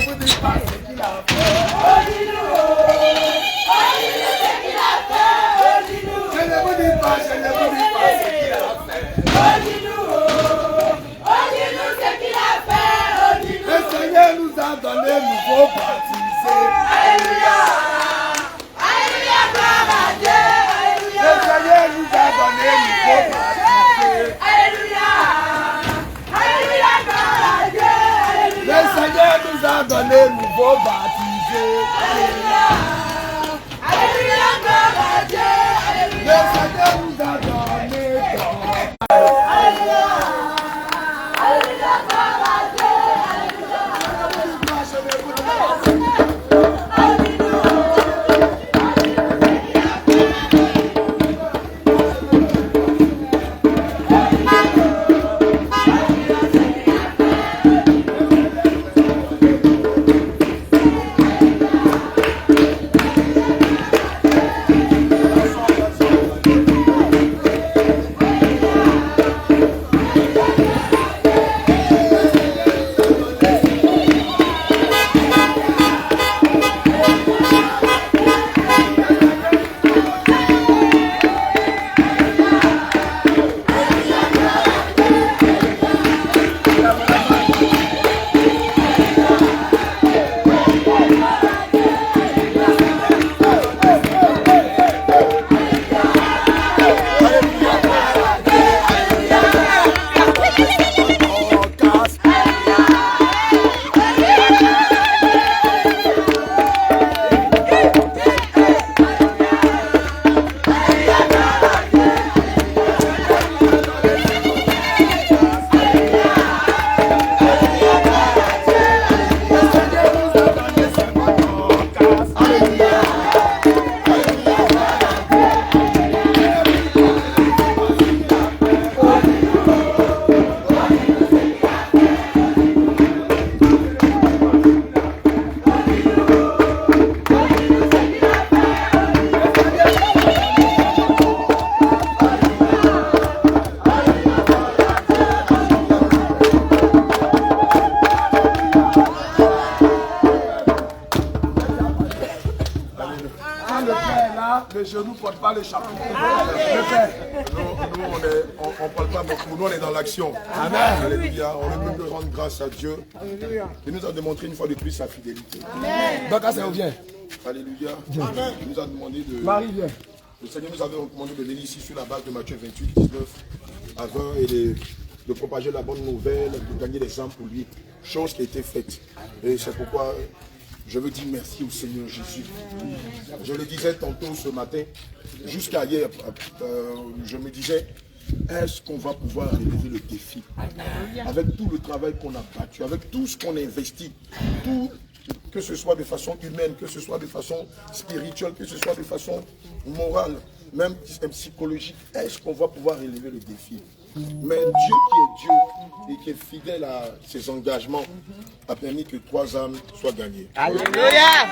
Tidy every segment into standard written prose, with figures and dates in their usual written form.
vous dis pas ce qu'il a fait. Je ne vous dis pas ce qu'il a fait. Le Seigneur nous a donné nouveau baptisé. Alléluia. Alléluia, gloire à Dieu. Le Seigneur nous a donné nouveau baptisé. Alléluia. Alléluia, gloire à Dieu. Le Seigneur nous a donné nouveau baptisé. Alléluia. Alléluia, gloire à Dieu. Le Seigneur nous a donné Alléluia. Alléluia, gloire à Dieu. Les genoux ne portent pas le chapeau. Nous, on ne parle pas beaucoup, nous on est dans l'action. Amen. Alléluia. On est venu de rendre grâce à Dieu. Il nous a démontré une fois de plus sa fidélité. Baka, ça revient. Alléluia. Amen. Il nous a demandé de. Marie, viens. Le Seigneur nous avait recommandé de venir ici sur la base de Matthieu 28, 19 à 20 et de propager la bonne nouvelle, de gagner des âmes pour lui. Chose qui a été faite. Et c'est pourquoi je veux dire merci au Seigneur Jésus. Je le disais tantôt ce matin, jusqu'à hier, je me disais, est-ce qu'on va pouvoir relever le défi? Avec tout le travail qu'on a battu, avec tout ce qu'on a investi, tout, que ce soit de façon humaine, que ce soit de façon spirituelle, que ce soit de façon morale, même psychologique, est-ce qu'on va pouvoir relever le défi? Mais Dieu qui est Dieu et qui est fidèle à ses engagements a permis que 3 âmes soient gagnées. Alléluia.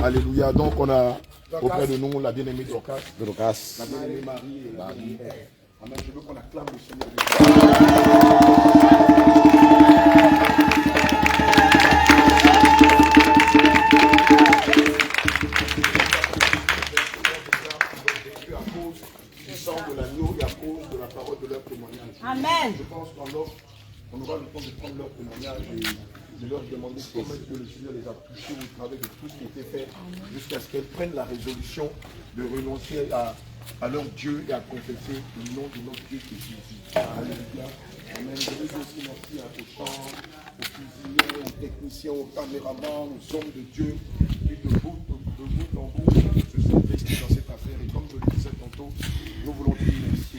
Alléluia. Donc on a auprès de nous la bien-aimée Dorcas, la bien-aimée Marie et Marie. Amen. Je veux qu'on acclame le Seigneur. De l'agneau et à cause de la parole de leur témoignage. Amen. Je pense qu'on aura le temps de prendre leur témoignage et de leur demander comment est-ce que le Seigneur les a touchés au travers de tout ce qui était fait jusqu'à ce qu'elles prennent la résolution de renoncer à leur Dieu et à confesser le nom de notre Dieu qui est Jésus. Alléluia. Amen. Je veux dire aussi merci aux chants, aux cuisiniers, aux techniciens, aux caméramans, aux hommes de Dieu qui de bout en bout se sont investis dans cette affaire. Et comme je le disais tantôt, nous voulons dire merci.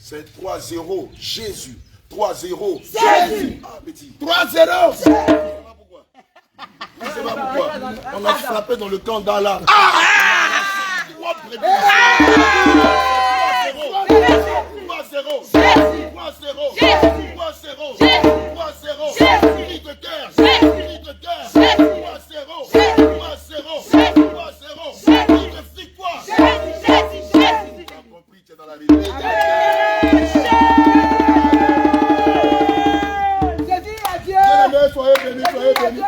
C'est 3-0. Jésus. 3-0. Jésus. Ah, petit. 3-0. Je ne sais pas pourquoi. Je ne sais pas pourquoi. On a frappé dans le camp d'Allah. 3-0. 3-0. Cri de guerre. Cri de guerre. 3-0. 3-0. 3-0. Cri de victoire. Tu as compris, tu es dans la vérité. Bien-aimés, soyez bénis, soyez bénis.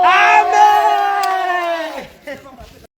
Amen.